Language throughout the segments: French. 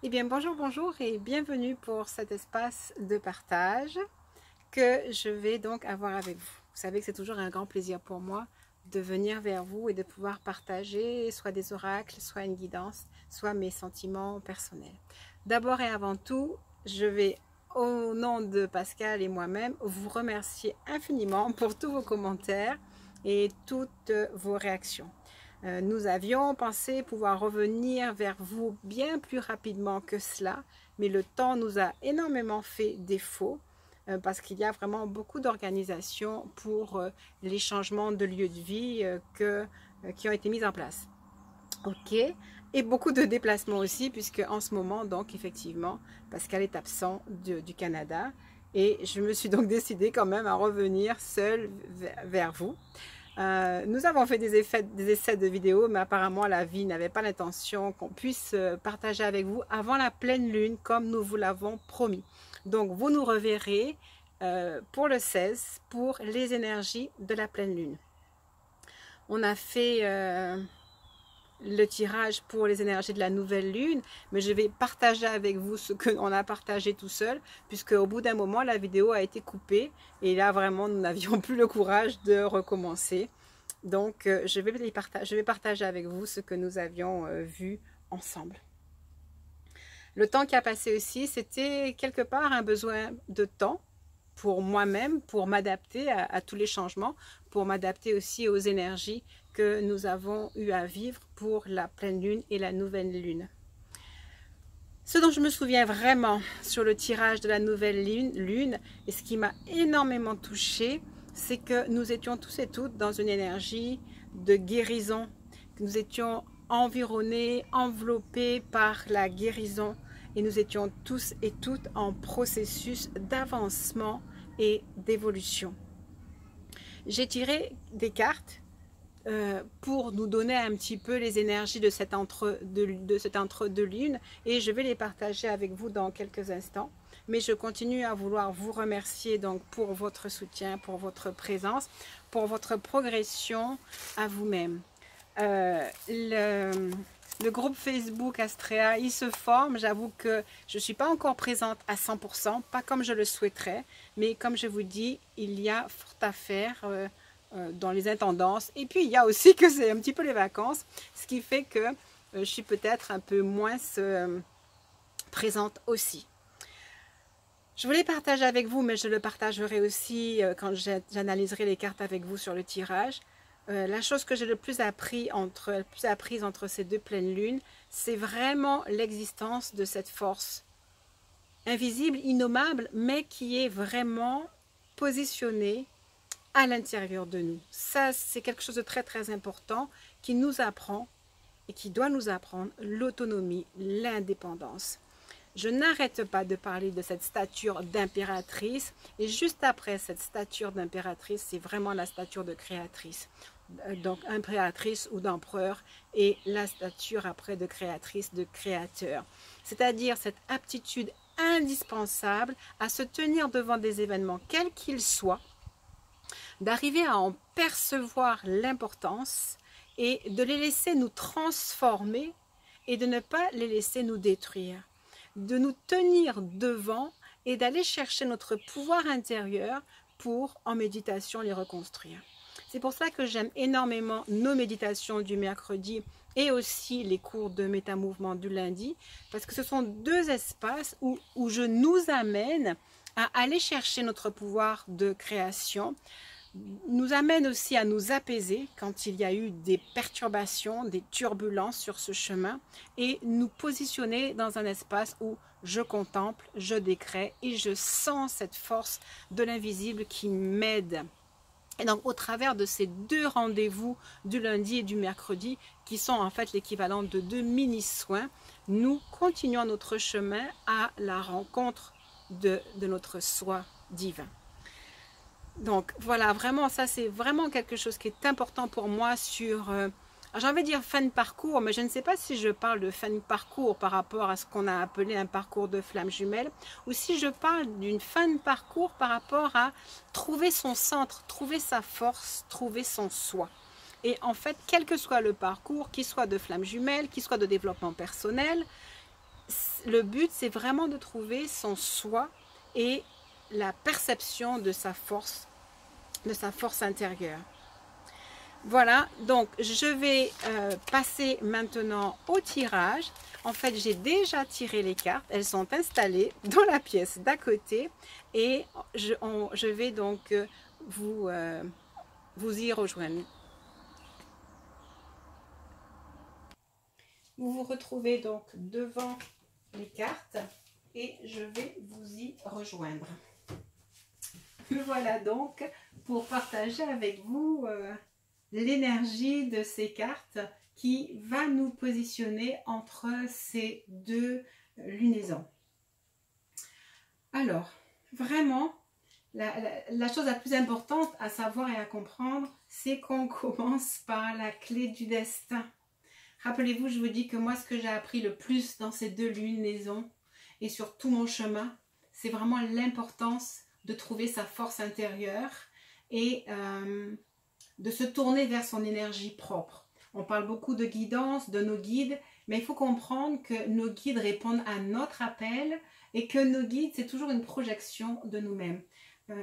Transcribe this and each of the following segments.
Eh bien, bonjour, bonjour et bienvenue pour cet espace de partage que je vais donc avoir avec vous. Vous savez que c'est toujours un grand plaisir pour moi de venir vers vous et de pouvoir partager soit des oracles, soit une guidance, soit mes sentiments personnels. D'abord et avant tout, je vais, au nom de Pascal et moi-même, vous remercier infiniment pour tous vos commentaires et toutes vos réactions. Nous avions pensé pouvoir revenir vers vous bien plus rapidement que cela, mais le temps nous a énormément fait défaut parce qu'il y a vraiment beaucoup d'organisations pour les changements de lieu de vie qui ont été mis en place. Ok, et beaucoup de déplacements aussi, puisque en ce moment, donc effectivement, Pascal est absent du Canada, et je me suis donc décidée quand même à revenir seule vers vous. Nous avons fait des essais de vidéos, mais apparemment la vie n'avait pas l'intention qu'on puisse partager avec vous avant la pleine lune, comme nous vous l'avons promis. Donc vous nous reverrez pour le 16, pour les énergies de la pleine lune. On a fait le tirage pour les énergies de la nouvelle lune, mais je vais partager avec vous ce qu'on a partagé tout seul, puisque au bout d'un moment, la vidéo a été coupée, et là vraiment, nous n'avions plus le courage de recommencer. Donc, je vais partager avec vous ce que nous avions vu ensemble. Le temps qui a passé aussi, c'était quelque part un besoin de temps pour moi-même, pour m'adapter à tous les changements, pour m'adapter aussi aux énergies que nous avons eu à vivre pour la pleine lune et la nouvelle lune. Ce dont je me souviens vraiment sur le tirage de la nouvelle lune et ce qui m'a énormément touchée, c'est que nous étions tous et toutes dans une énergie de guérison, que nous étions environnés, enveloppés par la guérison, et nous étions tous et toutes en processus d'avancement et d'évolution. J'ai tiré des cartes pour nous donner un petit peu les énergies de cet entre-deux lunes, et je vais les partager avec vous dans quelques instants. Mais je continue à vouloir vous remercier donc pour votre soutien, pour votre présence, pour votre progression à vous-même. Le groupe Facebook Astrea, il se forme. J'avoue que je ne suis pas encore présente à 100%, pas comme je le souhaiterais, mais comme je vous dis, il y a fort à faire dans les intendances. Et puis, il y a aussi que c'est un petit peu les vacances, ce qui fait que je suis peut-être un peu moins présente aussi. Je voulais partager avec vous, mais je le partagerai aussi quand j'analyserai les cartes avec vous sur le tirage. La chose que j'ai le plus apprise entre ces deux pleines lunes, c'est vraiment l'existence de cette force invisible, innommable, mais qui est vraiment positionnée à l'intérieur de nous. Ça, c'est quelque chose de très très important qui nous apprend et qui doit nous apprendre l'autonomie, l'indépendance. Je n'arrête pas de parler de cette stature d'impératrice, et juste après cette stature d'impératrice, c'est vraiment la stature de créatrice. Donc impératrice ou d'empereur, et la stature après de créatrice, de créateur. C'est-à-dire cette aptitude indispensable à se tenir devant des événements, quels qu'ils soient, d'arriver à en percevoir l'importance et de les laisser nous transformer et de ne pas les laisser nous détruire. De nous tenir devant et d'aller chercher notre pouvoir intérieur pour, en méditation, les reconstruire. C'est pour ça que j'aime énormément nos méditations du mercredi et aussi les cours de métamouvement du lundi, parce que ce sont deux espaces où je nous amène à aller chercher notre pouvoir de création, nous amène aussi à nous apaiser quand il y a eu des perturbations, des turbulences sur ce chemin, et nous positionner dans un espace où je contemple, je décrète et je sens cette force de l'invisible qui m'aide. Et donc au travers de ces deux rendez-vous du lundi et du mercredi, qui sont en fait l'équivalent de deux mini-soins, nous continuons notre chemin à la rencontre de notre soi divin. Donc voilà, vraiment, ça c'est vraiment quelque chose qui est important pour moi sur, j'ai envie de dire fin de parcours, mais je ne sais pas si je parle de fin de parcours par rapport à ce qu'on a appelé un parcours de flamme jumelle, ou si je parle d'une fin de parcours par rapport à trouver son centre, trouver sa force, trouver son soi. Et en fait, quel que soit le parcours, qu'il soit de flamme jumelle, qu'il soit de développement personnel, le but, c'est vraiment de trouver son soi et la perception de sa force intérieure. Voilà, donc je vais passer maintenant au tirage. En fait, j'ai déjà tiré les cartes, elles sont installées dans la pièce d'à côté et je vais donc vous y rejoindre. Vous vous retrouvez donc devant les cartes et je vais vous y rejoindre. Me voilà donc pour partager avec vous l'énergie de ces cartes qui va nous positionner entre ces deux lunaisons. Alors, vraiment, la chose la plus importante à savoir et à comprendre, c'est qu'on commence par la clé du destin. Rappelez-vous, je vous dis que moi, ce que j'ai appris le plus dans ces deux lunaisons et sur tout mon chemin, c'est vraiment l'importance de trouver sa force intérieure et de se tourner vers son énergie propre. On parle beaucoup de guidance, de nos guides, mais il faut comprendre que nos guides répondent à notre appel et que nos guides, c'est toujours une projection de nous-mêmes.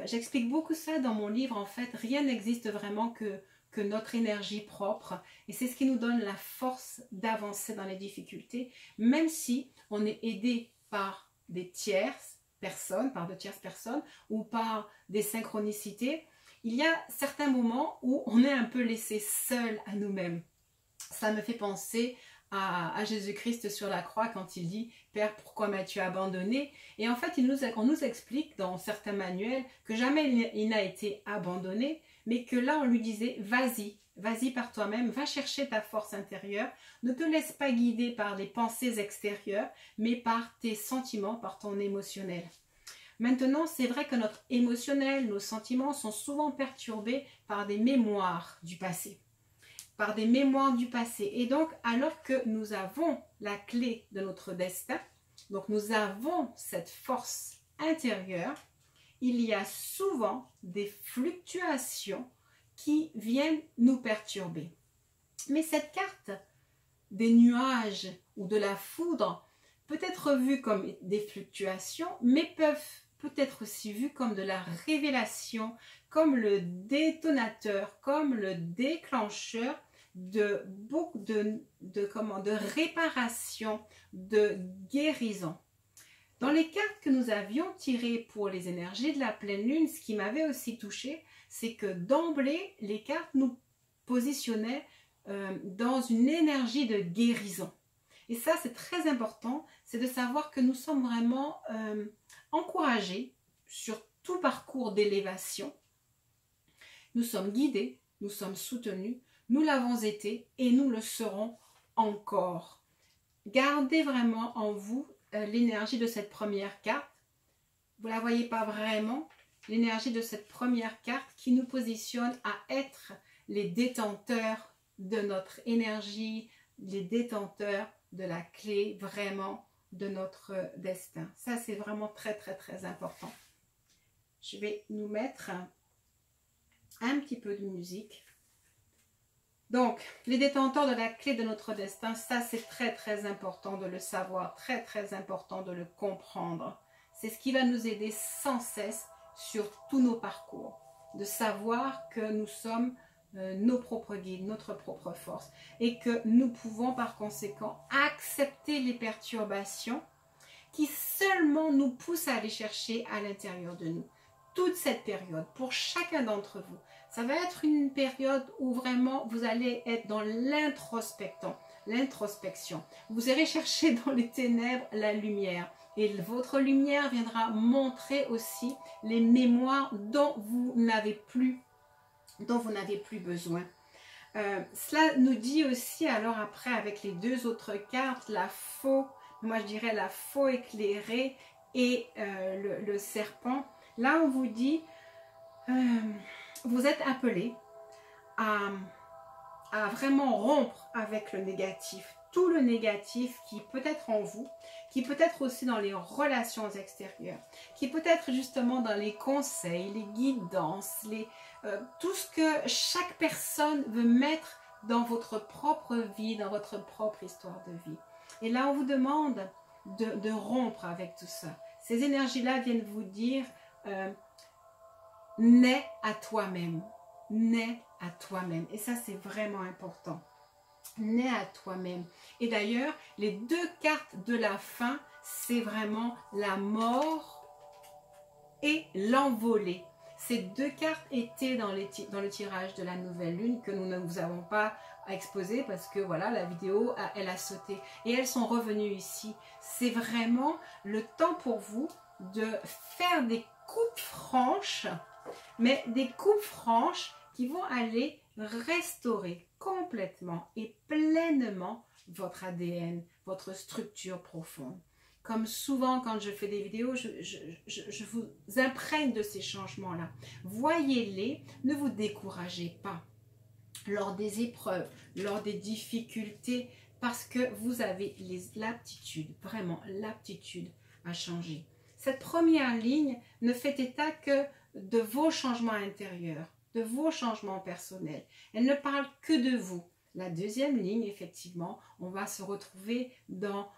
J'explique beaucoup ça dans mon livre. En fait, rien n'existe vraiment que notre énergie propre. Et c'est ce qui nous donne la force d'avancer dans les difficultés, même si on est aidé par des tierces personnes, ou par des synchronicités. Il y a certains moments où on est un peu laissé seul à nous-mêmes. Ça me fait penser à Jésus-Christ sur la croix quand il dit « Père, pourquoi m'as-tu abandonné ?» Et en fait, on nous explique dans certains manuels que jamais il n'a été abandonné, mais que là, on lui disait « Vas-y, vas-y par toi-même, va chercher ta force intérieure, ne te laisse pas guider par les pensées extérieures, mais par tes sentiments, par ton émotionnel. » Maintenant, c'est vrai que notre émotionnel, nos sentiments sont souvent perturbés par des mémoires du passé. Et donc, alors que nous avons la clé de notre destin, donc nous avons cette force intérieure, il y a souvent des fluctuations qui viennent nous perturber. Mais cette carte des nuages ou de la foudre peut être vue comme des fluctuations, mais peut être aussi vue comme de la révélation, comme le détonateur, comme le déclencheur de réparation, de guérison. Dans les cartes que nous avions tirées pour les énergies de la pleine lune, ce qui m'avait aussi touché, c'est que d'emblée, les cartes nous positionnaient dans une énergie de guérison. Et ça, c'est très important, c'est de savoir que nous sommes vraiment encouragés sur tout parcours d'élévation. Nous sommes guidés, nous sommes soutenus, nous l'avons été et nous le serons encore. Gardez vraiment en vous l'énergie de cette première carte. Vous ne la voyez pas vraiment, l'énergie de cette première carte qui nous positionne à être les détenteurs de notre énergie, les détenteurs de la clé vraiment de notre destin. Ça, c'est vraiment très, très, très important. Je vais nous mettre un petit peu de musique. Donc, les détenteurs de la clé de notre destin, ça, c'est très, très important de le savoir, très, très important de le comprendre. C'est ce qui va nous aider sans cesse sur tous nos parcours, de savoir que nous sommes nos propres guides, notre propre force et que nous pouvons par conséquent accepter les perturbations qui seulement nous poussent à aller chercher à l'intérieur de nous. Toute cette période, pour chacun d'entre vous, ça va être une période où vraiment vous allez être dans l'introspection. Vous irez chercher dans les ténèbres la lumière et votre lumière viendra montrer aussi les mémoires dont vous n'avez plus besoin. Cela nous dit aussi, alors après, avec les deux autres cartes, la faux, moi je dirais la faux éclairée et le serpent. Là, on vous dit, vous êtes appelé à vraiment rompre avec le négatif. Tout le négatif qui peut être en vous, qui peut être aussi dans les relations extérieures, qui peut être justement dans les conseils, les guidances, tout ce que chaque personne veut mettre dans votre propre vie, dans votre propre histoire de vie. Et là, on vous demande de rompre avec tout ça. Ces énergies-là viennent vous dire nais à toi-même. Nais à toi-même. Et ça, c'est vraiment important. Nais à toi-même. Et d'ailleurs, les deux cartes de la fin, c'est vraiment la mort et l'envolée. Ces deux cartes étaient dans le tirage de la nouvelle lune que nous ne vous avons pas exposé parce que voilà, la vidéo, elle a sauté. Et elles sont revenues ici. C'est vraiment le temps pour vous de faire des coupes franches, mais des coupes franches qui vont aller restaurer complètement et pleinement votre ADN, votre structure profonde. Comme souvent quand je fais des vidéos, je vous imprègne de ces changements-là. Voyez-les, ne vous découragez pas lors des épreuves, lors des difficultés, parce que vous avez l'aptitude, vraiment l'aptitude à changer. Cette première ligne ne fait état que de vos changements intérieurs, de vos changements personnels. Elle ne parle que de vous. La deuxième ligne, effectivement, on va se retrouver dans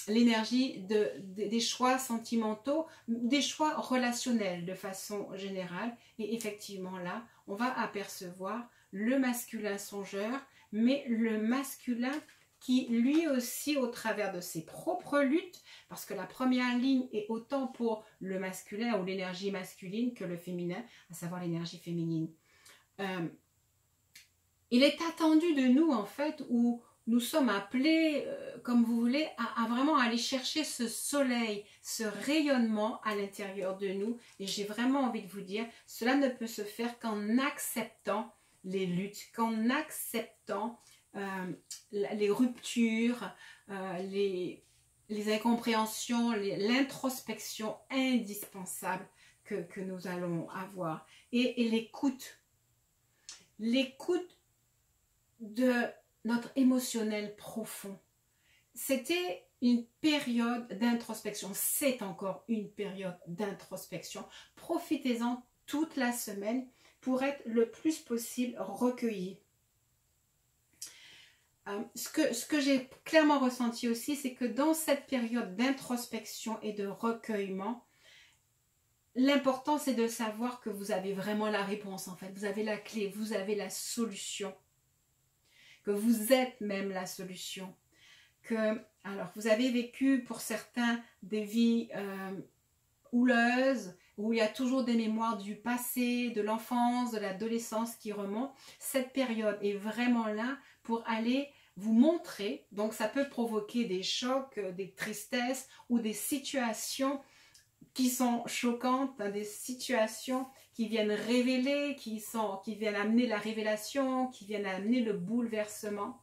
l'énergie des choix sentimentaux, des choix relationnels de façon générale. Et effectivement, là, on va apercevoir le masculin songeur, mais le masculin qui lui aussi, au travers de ses propres luttes, parce que la première ligne est autant pour le masculin ou l'énergie masculine que le féminin, à savoir l'énergie féminine. Il est attendu de nous, en fait, où nous sommes appelés, comme vous voulez, à vraiment aller chercher ce soleil, ce rayonnement à l'intérieur de nous. Et j'ai vraiment envie de vous dire, cela ne peut se faire qu'en acceptant les luttes, qu'en acceptant les ruptures, les incompréhensions, l'introspection indispensable que nous allons avoir. Et l'écoute de notre émotionnel profond. C'était une période d'introspection, c'est encore une période d'introspection. Profitez-en toute la semaine pour être le plus possible recueilli. Ce que j'ai clairement ressenti aussi, c'est que dans cette période d'introspection et de recueillement, l'important c'est de savoir que vous avez vraiment la réponse en fait. Vous avez la clé, vous avez la solution. Que vous êtes même la solution. Alors, vous avez vécu pour certains des vies houleuses, où il y a toujours des mémoires du passé, de l'enfance, de l'adolescence qui remontent. Cette période est vraiment là pour aller vous montrer. Donc, ça peut provoquer des chocs, des tristesses ou des situations qui sont choquantes, des situations qui viennent révéler, qui viennent amener la révélation, qui viennent amener le bouleversement,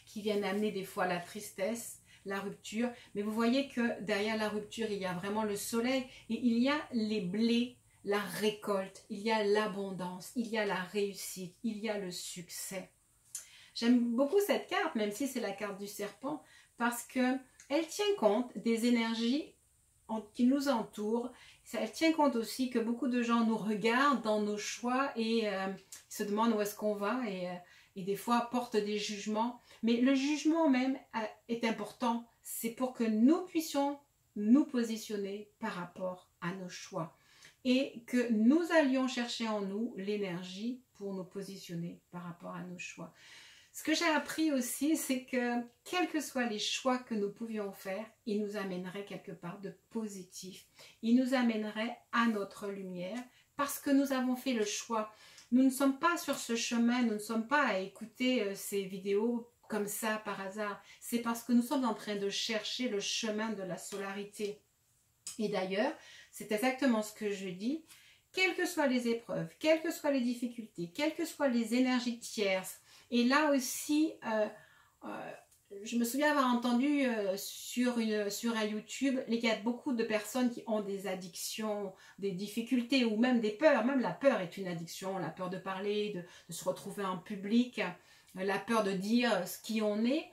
qui viennent amener des fois la tristesse, la rupture. Mais vous voyez que derrière la rupture, il y a vraiment le soleil et il y a les blés, la récolte, il y a l'abondance, il y a la réussite, il y a le succès. J'aime beaucoup cette carte, même si c'est la carte du serpent, parce qu'elle tient compte des énergies qui nous entourent. Elle tient compte aussi que beaucoup de gens nous regardent dans nos choix et se demandent où est-ce qu'on va et des fois portent des jugements. Mais le jugement même est important. C'est pour que nous puissions nous positionner par rapport à nos choix et que nous allions chercher en nous l'énergie pour nous positionner par rapport à nos choix. Ce que j'ai appris aussi, c'est que quels que soient les choix que nous pouvions faire, ils nous amèneraient quelque part de positif. Ils nous amèneraient à notre lumière parce que nous avons fait le choix. Nous ne sommes pas sur ce chemin, nous ne sommes pas à écouter ces vidéos comme ça par hasard. C'est parce que nous sommes en train de chercher le chemin de la solarité. Et d'ailleurs, c'est exactement ce que je dis. Quelles que soient les épreuves, quelles que soient les difficultés, quelles que soient les énergies tierces, et là aussi, je me souviens avoir entendu sur un YouTube, il y a beaucoup de personnes qui ont des addictions, des difficultés ou même des peurs. Même la peur est une addiction, la peur de parler, de se retrouver en public, la peur de dire ce qui on est.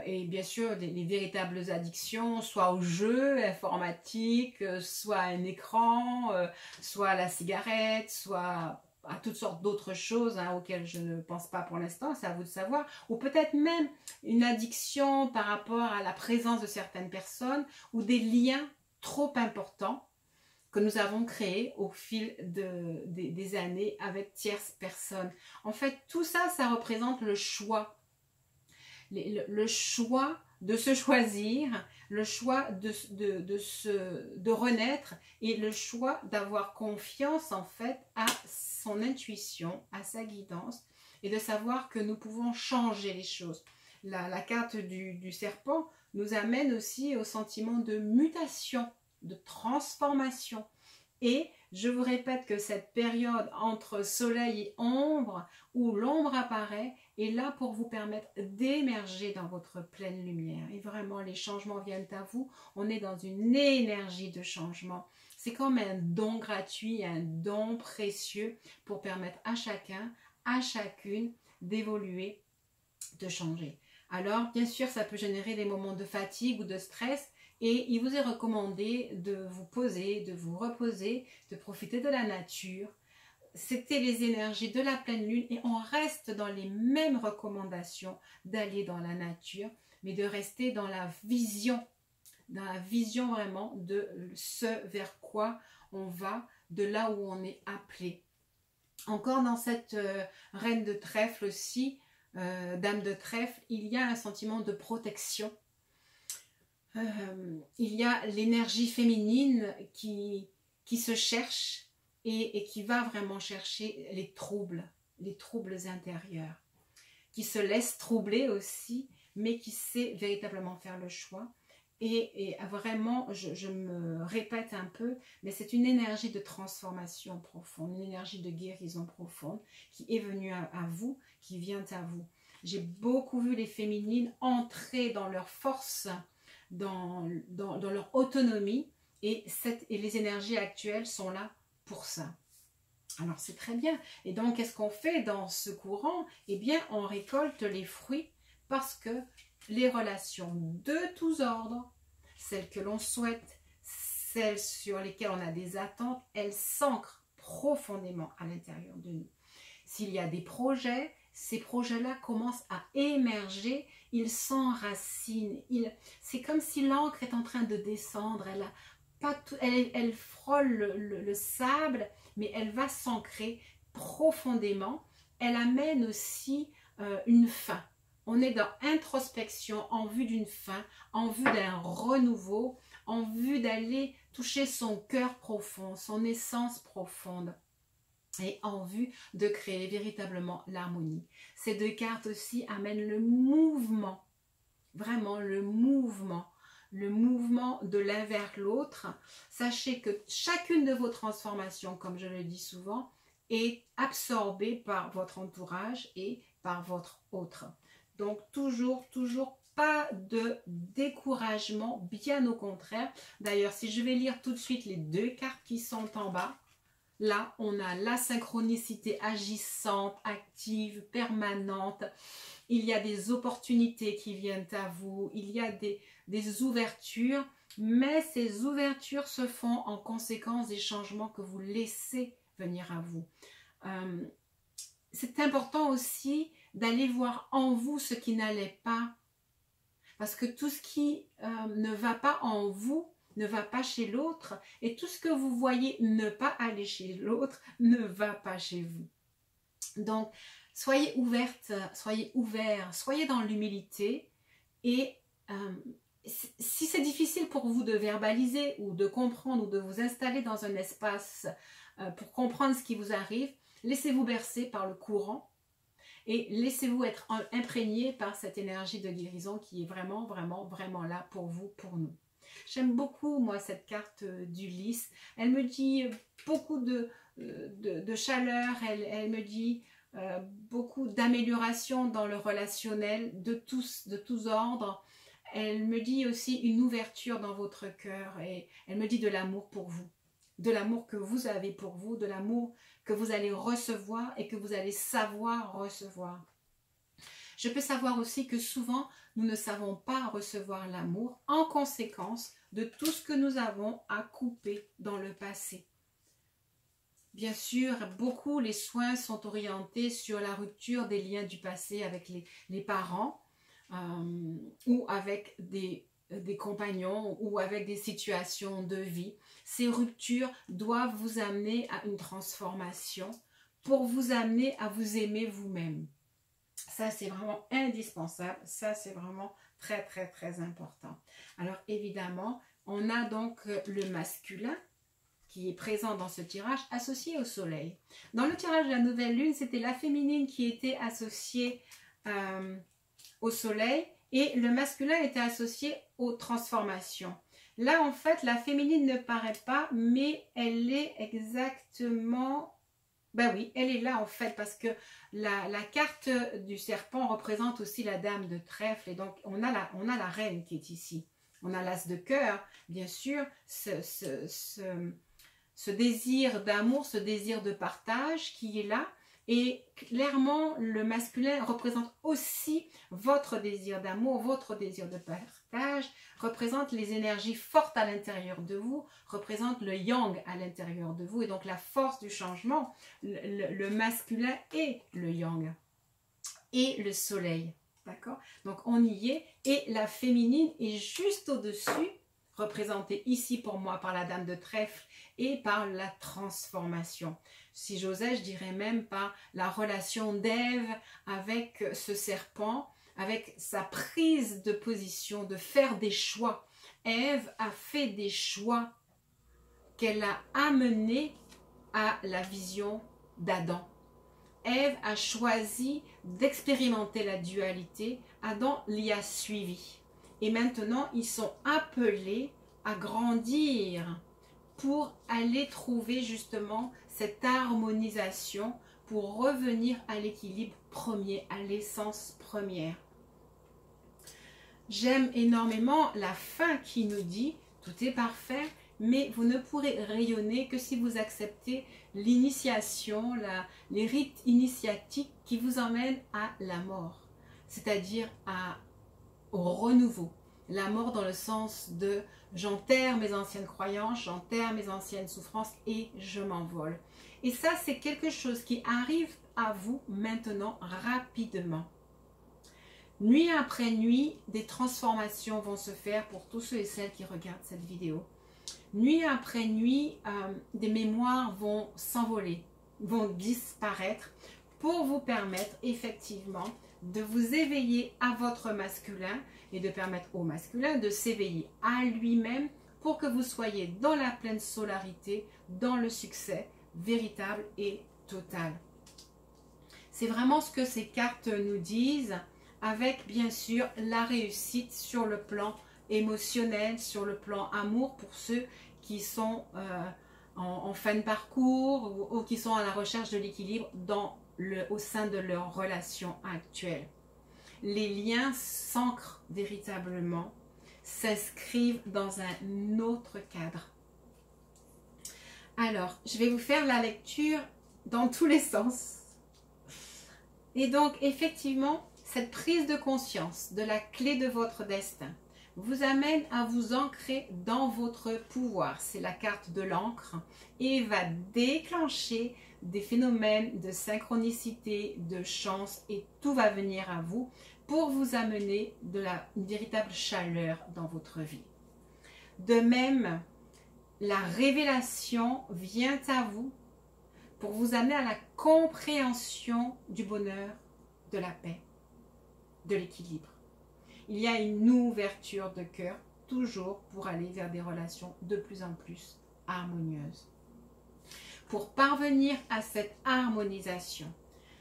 Et bien sûr, les véritables addictions, soit au jeu informatique, soit à un écran, soit à la cigarette, soit à toutes sortes d'autres choses hein, auxquelles je ne pense pas pour l'instant, c'est à vous de savoir, ou peut-être même une addiction par rapport à la présence de certaines personnes ou des liens trop importants que nous avons créés au fil des années avec tierces personnes. En fait, tout ça, ça représente le choix. Le choix de se choisir, le choix de renaître et le choix d'avoir confiance en fait à son intuition, à sa guidance et de savoir que nous pouvons changer les choses. La carte du serpent nous amène aussi au sentiment de mutation, de transformation. Et je vous répète que cette période entre soleil et ombre, où l'ombre apparaît, est là pour vous permettre d'émerger dans votre pleine lumière. Et vraiment, les changements viennent à vous. On est dans une énergie de changement. C'est comme un don gratuit, un don précieux pour permettre à chacun, à chacune d'évoluer, de changer. Alors, bien sûr, ça peut générer des moments de fatigue ou de stress. Et il vous est recommandé de vous poser, de vous reposer, de profiter de la nature. C'était les énergies de la pleine lune et on reste dans les mêmes recommandations d'aller dans la nature, mais de rester dans la vision vraiment de ce vers quoi on va, de là où on est appelé. Encore dans cette reine de trèfle aussi, dame de trèfle, il y a un sentiment de protection. Il y a l'énergie féminine qui se cherche et qui va vraiment chercher les troubles intérieurs, qui se laisse troubler aussi, mais qui sait véritablement faire le choix. Et vraiment, je me répète un peu, mais c'est une énergie de transformation profonde, une énergie de guérison profonde qui est venue à vous, qui vient à vous. J'ai beaucoup vu les féminines entrer dans leur force, dans leur autonomie et les énergies actuelles sont là pour ça. Alors c'est très bien. Et donc qu'est-ce qu'on fait dans ce courant? Eh bien on récolte les fruits parce que les relations de tous ordres, celles que l'on souhaite, celles sur lesquelles on a des attentes, elles s'ancrent profondément à l'intérieur de nous. S'il y a des projets, ces projets-là commencent à émerger, ils s'enracinent. C'est comme si l'encre est en train de descendre, elle frôle le sable, mais elle va s'ancrer profondément. Elle amène aussi une fin. On est dans introspection en vue d'une fin, en vue d'un renouveau, en vue d'aller toucher son cœur profond, son essence profonde. Et en vue de créer véritablement l'harmonie. Ces deux cartes aussi amènent le mouvement, vraiment le mouvement de l'un vers l'autre. Sachez que chacune de vos transformations, comme je le dis souvent, est absorbée par votre entourage et par votre autre. Donc toujours pas de découragement, bien au contraire. D'ailleurs, si je vais lire tout de suite les deux cartes qui sont en bas, là, on a la synchronicité agissante, active, permanente. Il y a des opportunités qui viennent à vous. Il y a des ouvertures. Mais ces ouvertures se font en conséquence des changements que vous laissez venir à vous. C'est important aussi d'aller voir en vous ce qui n'allait pas. Parce que tout ce qui ne va pas en vous, ne va pas chez l'autre, et tout ce que vous voyez ne pas aller chez l'autre ne va pas chez vous. Donc, soyez ouverte, soyez ouverts, soyez dans l'humilité, et si c'est difficile pour vous de verbaliser ou de comprendre ou de vous installer dans un espace pour comprendre ce qui vous arrive, laissez-vous bercer par le courant et laissez-vous être imprégné par cette énergie de guérison qui est vraiment, vraiment, vraiment là pour vous, pour nous. J'aime beaucoup, moi, cette carte d'Ulysse. Elle me dit beaucoup de chaleur, elle me dit beaucoup d'amélioration dans le relationnel, de tous ordres. Elle me dit aussi une ouverture dans votre cœur et elle me dit de l'amour pour vous. De l'amour que vous avez pour vous, de l'amour que vous allez recevoir et que vous allez savoir recevoir. Je peux savoir aussi que souvent, nous ne savons pas recevoir l'amour en conséquence de tout ce que nous avons à couper dans le passé. bien sûr, beaucoup les soins sont orientés sur la rupture des liens du passé avec les parents ou avec des compagnons ou avec des situations de vie. Ces ruptures doivent vous amener à une transformation pour vous amener à vous aimer vous-même. Ça, c'est vraiment indispensable. Ça, c'est vraiment très, très, très important. Alors, évidemment, on a donc le masculin qui est présent dans ce tirage, associé au soleil. Dans le tirage de la nouvelle lune, c'était la féminine qui était associée au soleil et le masculin était associé aux transformations. Là, en fait, la féminine ne paraît pas, mais elle est exactement... Ben oui, elle est là en fait parce que la carte du serpent représente aussi la dame de trèfle et donc on a la reine qui est ici. On a l'as de cœur, bien sûr, ce désir d'amour, ce désir de partage qui est là. Et clairement, le masculin représente aussi votre désir d'amour, votre désir de partage, représente les énergies fortes à l'intérieur de vous, représente le yang à l'intérieur de vous et donc la force du changement, le masculin et le yang et le soleil. D'accord? Donc on y est et la féminine est juste au-dessus, représentée ici pour moi par la dame de trèfle et par la transformation. Si j'osais, je dirais même par la relation d'Ève avec ce serpent, avec sa prise de position, de faire des choix. Ève a fait des choix qu'elle a amenés à la vision d'Adam. Ève a choisi d'expérimenter la dualité, Adam l'y a suivi. Et maintenant, ils sont appelés à grandir pour aller trouver justement cette harmonisation, pour revenir à l'équilibre premier, à l'essence première. J'aime énormément la fin qui nous dit « tout est parfait », mais vous ne pourrez rayonner que si vous acceptez l'initiation, les rites initiatiques qui vous emmènent à la mort, c'est-à-dire au renouveau. La mort dans le sens de j'enterre mes anciennes croyances, j'enterre mes anciennes souffrances et je m'envole. Et ça, c'est quelque chose qui arrive à vous maintenant rapidement. Nuit après nuit, des transformations vont se faire pour tous ceux et celles qui regardent cette vidéo. Nuit après nuit, des mémoires vont s'envoler, vont disparaître pour vous permettre effectivement de vous éveiller à votre masculin et de permettre au masculin de s'éveiller à lui-même pour que vous soyez dans la pleine solarité, dans le succès véritable et total. C'est vraiment ce que ces cartes nous disent, avec bien sûr la réussite sur le plan émotionnel, sur le plan amour pour ceux qui sont en fin de parcours ou qui sont à la recherche de l'équilibre au sein de leur relation actuelle. Les liens s'ancrent véritablement, s'inscrivent dans un autre cadre. Alors, je vais vous faire la lecture dans tous les sens. Et donc, effectivement, cette prise de conscience de la clé de votre destin vous amène à vous ancrer dans votre pouvoir. C'est la carte de l'encre et va déclencher des phénomènes de synchronicité, de chance et tout va venir à vous pour vous amener une véritable chaleur dans votre vie. De même, la révélation vient à vous pour vous amener à la compréhension du bonheur, de la paix, de l'équilibre. Il y a une ouverture de cœur toujours pour aller vers des relations de plus en plus harmonieuses. Pour parvenir à cette harmonisation,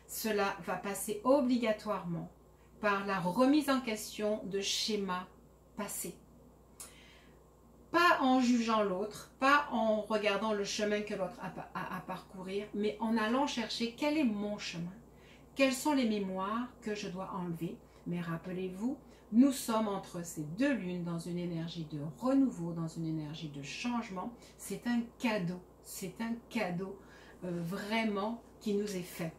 cela va passer obligatoirement par la remise en question de schémas passés. Pas en jugeant l'autre, pas en regardant le chemin que l'autre a à parcourir, mais en allant chercher quel est mon chemin, quelles sont les mémoires que je dois enlever. Mais rappelez-vous, nous sommes entre ces deux lunes dans une énergie de renouveau, dans une énergie de changement. C'est un cadeau vraiment qui nous est fait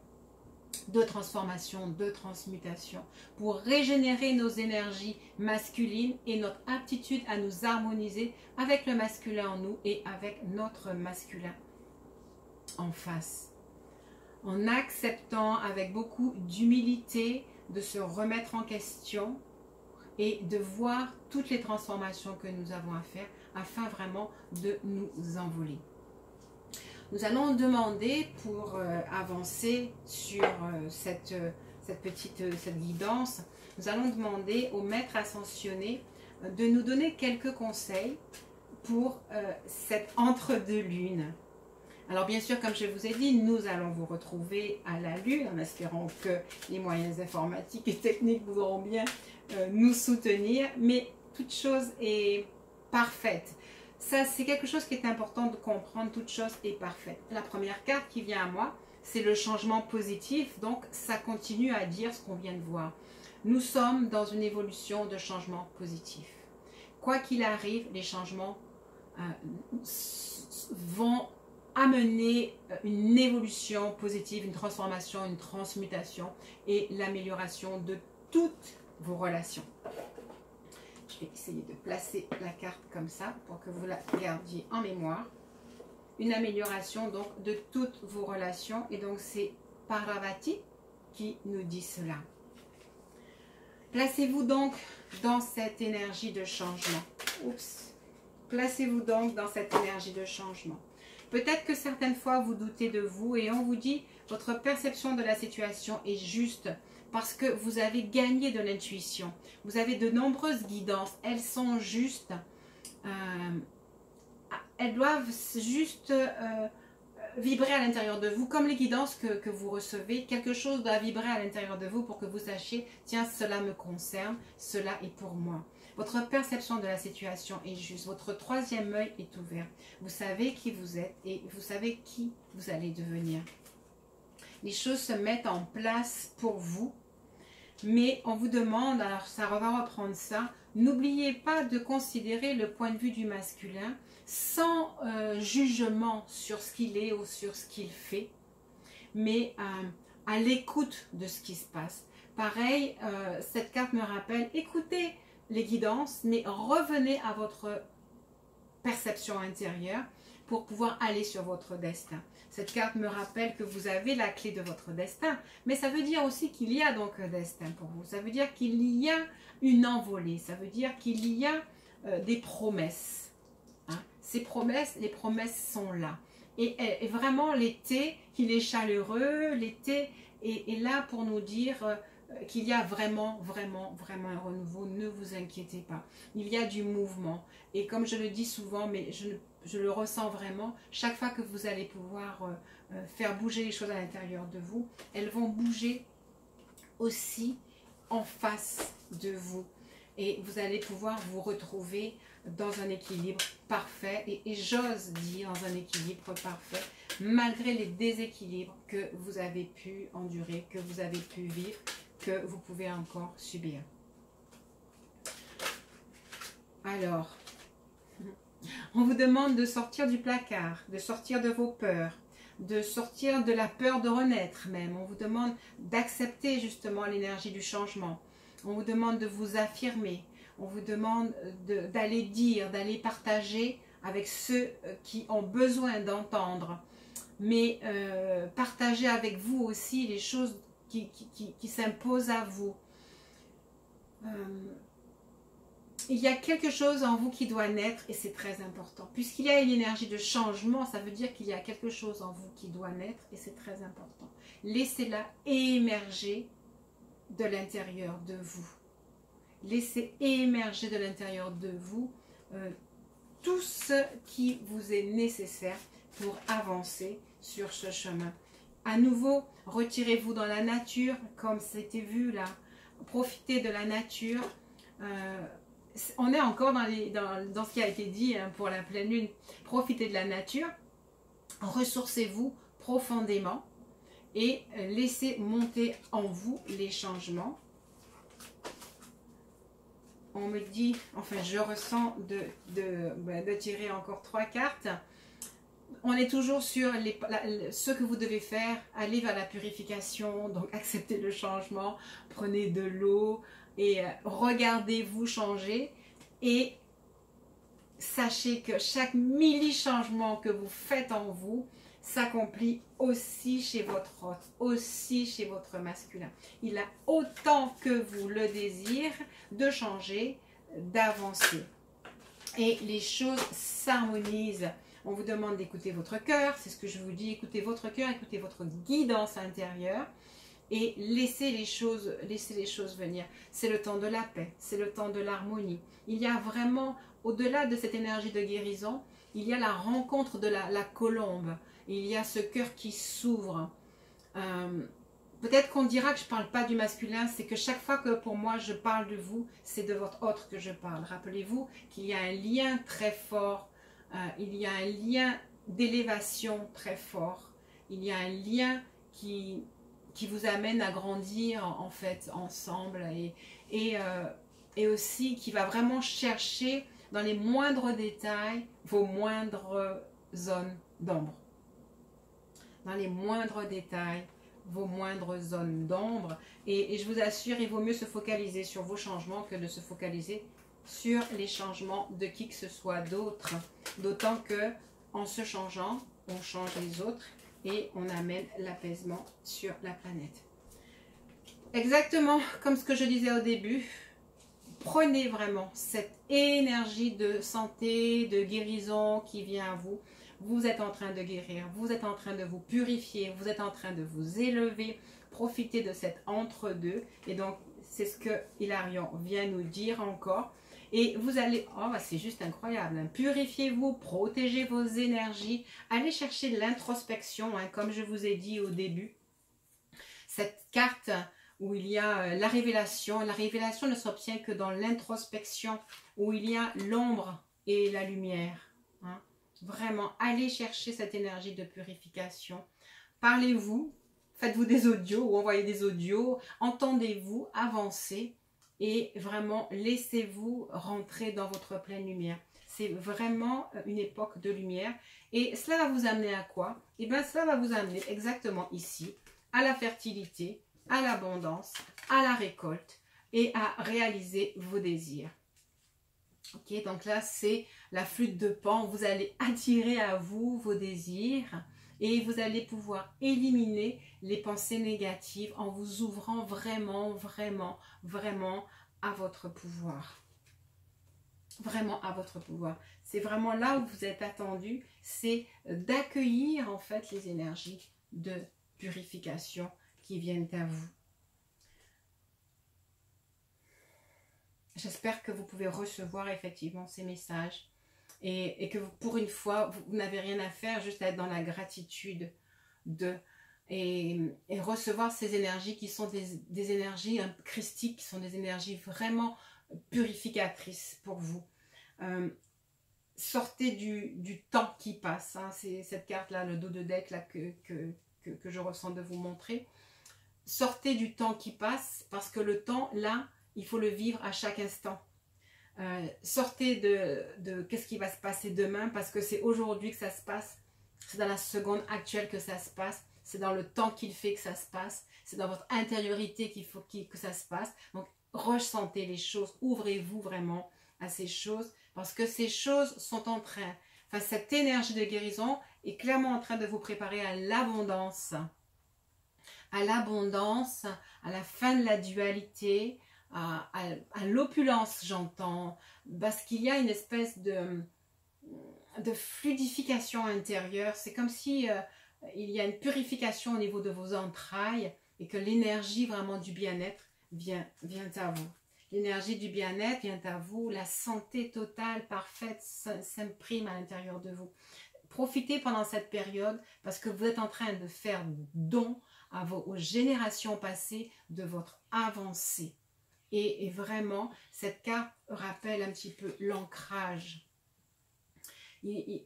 de transformation, de transmutation pour régénérer nos énergies masculines et notre aptitude à nous harmoniser avec le masculin en nous et avec notre masculin en face. En acceptant avec beaucoup d'humilité de se remettre en question et de voir toutes les transformations que nous avons à faire afin vraiment de nous envoler. Nous allons demander pour avancer sur cette guidance, nous allons demander au maître ascensionné de nous donner quelques conseils pour cette entre-deux lunes. Alors bien sûr, comme je vous ai dit, nous allons vous retrouver à la lune en espérant que les moyens informatiques et techniques voudront bien nous soutenir, mais toute chose est parfaite. Ça, c'est quelque chose qui est important de comprendre, toute chose est parfaite. La première carte qui vient à moi, c'est le changement positif, donc ça continue à dire ce qu'on vient de voir. Nous sommes dans une évolution de changement positif. Quoi qu'il arrive, les changements vont amener une évolution positive, une transformation, une transmutation et l'amélioration de toutes vos relations. Je vais essayer de placer la carte comme ça pour que vous la gardiez en mémoire. Une amélioration donc de toutes vos relations et donc c'est Parvati qui nous dit cela. Placez-vous donc dans cette énergie de changement. Oups. Placez-vous donc dans cette énergie de changement. Peut-être que certaines fois vous doutez de vous et on vous dit votre perception de la situation est juste parce que vous avez gagné de l'intuition. Vous avez de nombreuses guidances, elles sont justes. Elles doivent juste vibrer à l'intérieur de vous, comme les guidances que vous recevez. Quelque chose doit vibrer à l'intérieur de vous pour que vous sachiez, tiens, cela me concerne, cela est pour moi. Votre perception de la situation est juste, votre troisième œil est ouvert. Vous savez qui vous êtes et vous savez qui vous allez devenir. Les choses se mettent en place pour vous, mais on vous demande, alors ça va reprendre ça, n'oubliez pas de considérer le point de vue du masculin sans jugement sur ce qu'il est ou sur ce qu'il fait, mais à l'écoute de ce qui se passe. Pareil, cette carte me rappelle, écoutez les guidances, mais revenez à votre perception intérieure pour pouvoir aller sur votre destin. Cette carte me rappelle que vous avez la clé de votre destin, mais ça veut dire aussi qu'il y a donc un destin pour vous. Ça veut dire qu'il y a une envolée, ça veut dire qu'il y a des promesses. Hein? Ces promesses, les promesses sont là. Et vraiment l'été, qu'il est chaleureux, l'été est là pour nous dire qu'il y a vraiment un renouveau. Ne vous inquiétez pas. Il y a du mouvement. Et comme je le dis souvent, mais je le ressens vraiment, chaque fois que vous allez pouvoir faire bouger les choses à l'intérieur de vous, elles vont bouger aussi en face de vous. Et vous allez pouvoir vous retrouver dans un équilibre parfait. Et j'ose dire dans un équilibre parfait, malgré les déséquilibres que vous avez pu endurer, que vous avez pu vivre, que vous pouvez encore subir. Alors, on vous demande de sortir du placard, de sortir de vos peurs, de sortir de la peur de renaître même. On vous demande d'accepter justement l'énergie du changement. On vous demande de vous affirmer. On vous demande d'aller dire, d'aller partager avec ceux qui ont besoin d'entendre. Mais partager avec vous aussi les choses qui s'imposent à vous. Il y a quelque chose en vous qui doit naître et c'est très important. Puisqu'il y a une énergie de changement, ça veut dire qu'il y a quelque chose en vous qui doit naître et c'est très important. Laissez-la émerger de l'intérieur de vous. Laissez émerger de l'intérieur de vous tout ce qui vous est nécessaire pour avancer sur ce chemin. À nouveau, retirez-vous dans la nature, comme c'était vu là. Profitez de la nature. On est encore dans ce qui a été dit hein, pour la pleine lune. Profitez de la nature. Ressourcez-vous profondément et laissez monter en vous les changements. On me dit, enfin je ressens de tirer encore 3 cartes. On est toujours sur ce que vous devez faire, aller vers la purification, donc acceptez le changement, prenez de l'eau et regardez-vous changer et sachez que chaque milli-changement que vous faites en vous, s'accomplit aussi chez votre hôte, aussi chez votre masculin. Il a autant que vous le désir de changer, d'avancer. Et les choses s'harmonisent. On vous demande d'écouter votre cœur, c'est ce que je vous dis, écoutez votre cœur, écoutez votre guidance intérieure et laissez les choses venir. C'est le temps de la paix, c'est le temps de l'harmonie. Il y a vraiment, au-delà de cette énergie de guérison, il y a la rencontre de la colombe. Il y a ce cœur qui s'ouvre. Peut-être qu'on dira que je ne parle pas du masculin, c'est que chaque fois que pour moi je parle de vous, c'est de votre autre que je parle. Rappelez-vous qu'il y a un lien très fort, il y a un lien d'élévation très fort. Il y a un lien qui vous amène à grandir en fait ensemble et aussi qui va vraiment chercher dans les moindres détails vos moindres zones d'ombre. Dans les moindres détails, vos moindres zones d'ombre. Et je vous assure, il vaut mieux se focaliser sur vos changements que de se focaliser sur les changements de qui que ce soit d'autre. D'autant que en se changeant, on change les autres et on amène l'apaisement sur la planète. Exactement comme ce que je disais au début, prenez vraiment cette énergie de santé, de guérison qui vient à vous. Vous êtes en train de guérir, vous êtes en train de vous purifier, vous êtes en train de vous élever. Profitez de cet entre-deux. Et donc, c'est ce que Hilarion vient nous dire encore. Et vous allez, oh, c'est juste incroyable, hein. Purifiez-vous, protégez vos énergies, allez chercher de l'introspection, hein, comme je vous ai dit au début. Cette carte où il y a la révélation ne s'obtient que dans l'introspection, où il y a l'ombre et la lumière. Hein. Vraiment, allez chercher cette énergie de purification. Parlez-vous, faites-vous des audios ou envoyez des audios, entendez-vous, avancez et vraiment laissez-vous rentrer dans votre pleine lumière. C'est vraiment une époque de lumière et cela va vous amener à quoi? Eh bien, cela va vous amener exactement ici, à la fertilité, à l'abondance, à la récolte et à réaliser vos désirs. Ok, donc là, c'est la flûte de Pan. Vous allez attirer à vous vos désirs et vous allez pouvoir éliminer les pensées négatives en vous ouvrant vraiment, vraiment, vraiment à votre pouvoir. Vraiment à votre pouvoir. C'est vraiment là où vous êtes attendu, c'est d'accueillir en fait les énergies de purification qui viennent à vous. J'espère que vous pouvez recevoir effectivement ces messages et que vous, pour une fois, vous n'avez rien à faire, juste à être dans la gratitude et recevoir ces énergies qui sont des énergies christiques, qui sont des énergies vraiment purificatrices pour vous. Sortez du temps qui passe, hein, c'est cette carte-là, le dos de deck là, que je ressens de vous montrer. Sortez du temps qui passe parce que le temps, là, il faut le vivre à chaque instant. Sortez de qu'est-ce qui va se passer demain parce que c'est aujourd'hui que ça se passe. C'est dans la seconde actuelle que ça se passe. C'est dans le temps qu'il fait que ça se passe. C'est dans votre intériorité qu'il faut que ça se passe. Donc, ressentez les choses. Ouvrez-vous vraiment à ces choses parce que ces choses sont en train, enfin, cette énergie de guérison est clairement en train de vous préparer à l'abondance. À l'abondance, à la fin de la dualité, à l'opulence, j'entends, parce qu'il y a une espèce de fluidification intérieure. C'est comme si il y a une purification au niveau de vos entrailles et que l'énergie vraiment du bien-être vient à vous. L'énergie du bien-être vient à vous, la santé totale, parfaite, s'imprime à l'intérieur de vous. Profitez pendant cette période parce que vous êtes en train de faire don aux générations passées de votre avancée. Et vraiment, cette carte rappelle un petit peu l'ancrage.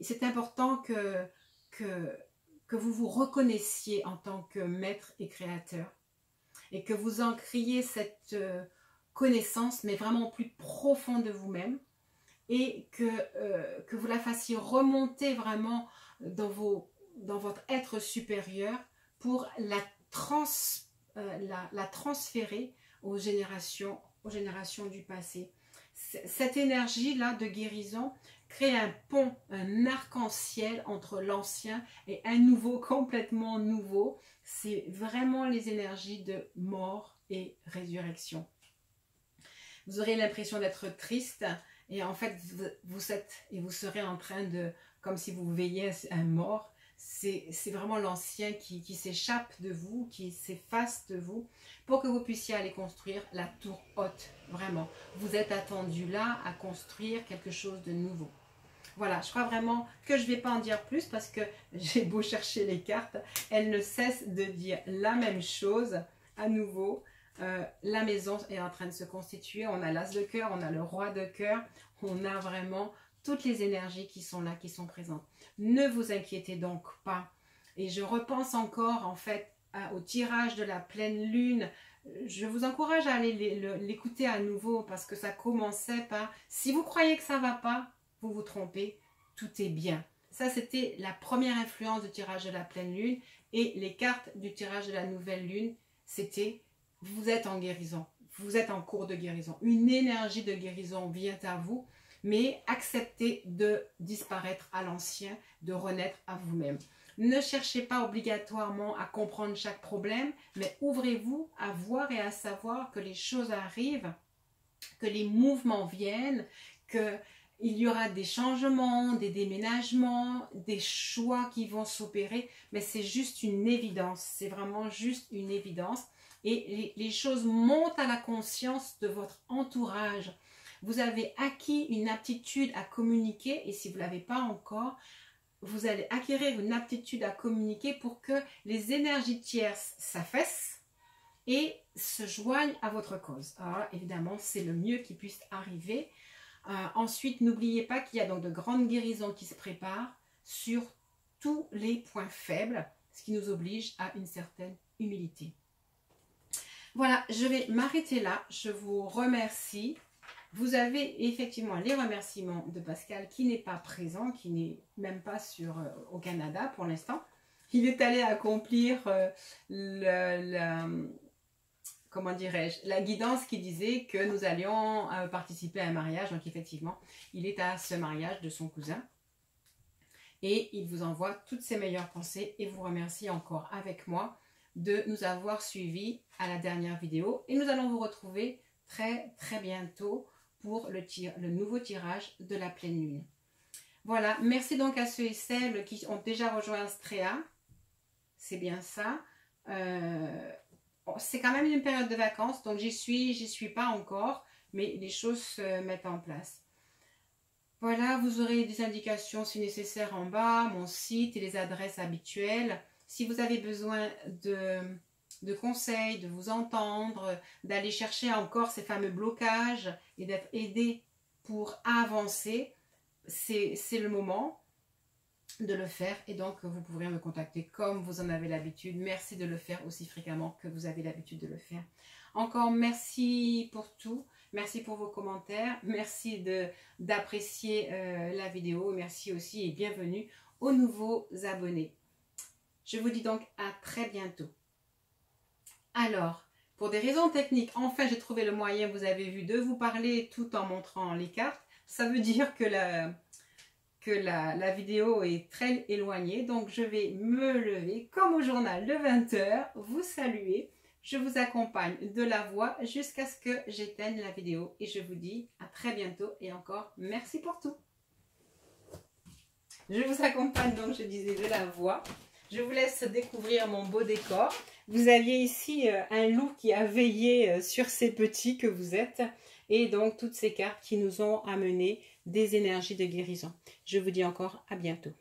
C'est important que vous vous reconnaissiez en tant que maître et créateur et que vous ancriez cette connaissance, mais vraiment au plus profond de vous-même et que vous la fassiez remonter vraiment dans votre être supérieur pour la transférer aux générations du passé. cette énergie-là de guérison crée un pont, un arc-en-ciel entre l'ancien et un nouveau, complètement nouveau. C'est vraiment les énergies de mort et résurrection. Vous aurez l'impression d'être triste et en fait, vous êtes et vous serez en train de, comme si vous veilliez un mort. C'est vraiment l'ancien qui s'échappe de vous, qui s'efface de vous pour que vous puissiez aller construire la tour haute. Vraiment, vous êtes attendu là à construire quelque chose de nouveau. Voilà, je crois vraiment que je ne vais pas en dire plus parce que j'ai beau chercher les cartes, elles ne cessent de dire la même chose à nouveau. La maison est en train de se constituer, on a l'as de cœur, on a le roi de cœur, on a vraiment toutes les énergies qui sont là, qui sont présentes. Ne vous inquiétez donc pas. Et je repense encore en fait au tirage de la pleine lune. Je vous encourage à aller l'écouter à nouveau parce que ça commençait par « Si vous croyez que ça ne va pas, vous vous trompez, tout est bien ». Ça, c'était la première influence du tirage de la pleine lune. Et les cartes du tirage de la nouvelle lune, c'était « Vous êtes en guérison, vous êtes en cours de guérison. Une énergie de guérison vient à vous. » Mais acceptez de disparaître à l'ancien, de renaître à vous-même. Ne cherchez pas obligatoirement à comprendre chaque problème, mais ouvrez-vous à voir et à savoir que les choses arrivent, que les mouvements viennent, qu'il y aura des changements, des déménagements, des choix qui vont s'opérer, mais c'est juste une évidence, c'est vraiment juste une évidence. Et les choses montent à la conscience de votre entourage. Vous avez acquis une aptitude à communiquer et si vous ne l'avez pas encore, vous allez acquérir une aptitude à communiquer pour que les énergies tierces s'affaissent et se joignent à votre cause. Alors évidemment, c'est le mieux qui puisse arriver. Ensuite, n'oubliez pas qu'il y a donc de grandes guérisons qui se préparent sur tous les points faibles, ce qui nous oblige à une certaine humilité. Voilà, je vais m'arrêter là. Je vous remercie. Vous avez effectivement les remerciements de Pascal qui n'est pas présent, qui n'est même pas au Canada pour l'instant. Il est allé accomplir comment dirais-je, la guidance qui disait que nous allions participer à un mariage. Donc effectivement, il est à ce mariage de son cousin. Et il vous envoie toutes ses meilleures pensées et vous remercie encore avec moi de nous avoir suivis à la dernière vidéo. Et nous allons vous retrouver très très bientôt pour le nouveau tirage de la pleine lune. Voilà, merci donc à ceux et celles qui ont déjà rejoint Astrea. C'est bien ça. C'est quand même une période de vacances, donc j'y suis pas encore, mais les choses se mettent en place. Voilà, vous aurez des indications si nécessaire en bas, mon site et les adresses habituelles. Si vous avez besoin de conseils, de vous entendre, d'aller chercher encore ces fameux blocages et d'être aidé pour avancer, c'est le moment de le faire et donc vous pourrez me contacter comme vous en avez l'habitude. Merci de le faire aussi fréquemment que vous avez l'habitude de le faire. Encore merci pour tout, merci pour vos commentaires, merci d'apprécier la vidéo, merci aussi et bienvenue aux nouveaux abonnés. Je vous dis donc à très bientôt. Alors, pour des raisons techniques, enfin j'ai trouvé le moyen, vous avez vu, de vous parler tout en montrant les cartes. Ça veut dire que la vidéo est très éloignée, donc je vais me lever comme au journal de 20 h, vous saluer. Je vous accompagne de la voix jusqu'à ce que j'éteigne la vidéo et je vous dis à très bientôt et encore merci pour tout. Je vous accompagne donc, je disais, de la voix. Je vous laisse découvrir mon beau décor. Vous aviez ici un loup qui a veillé sur ces petits que vous êtes. Et donc toutes ces cartes qui nous ont amené des énergies de guérison. Je vous dis encore à bientôt.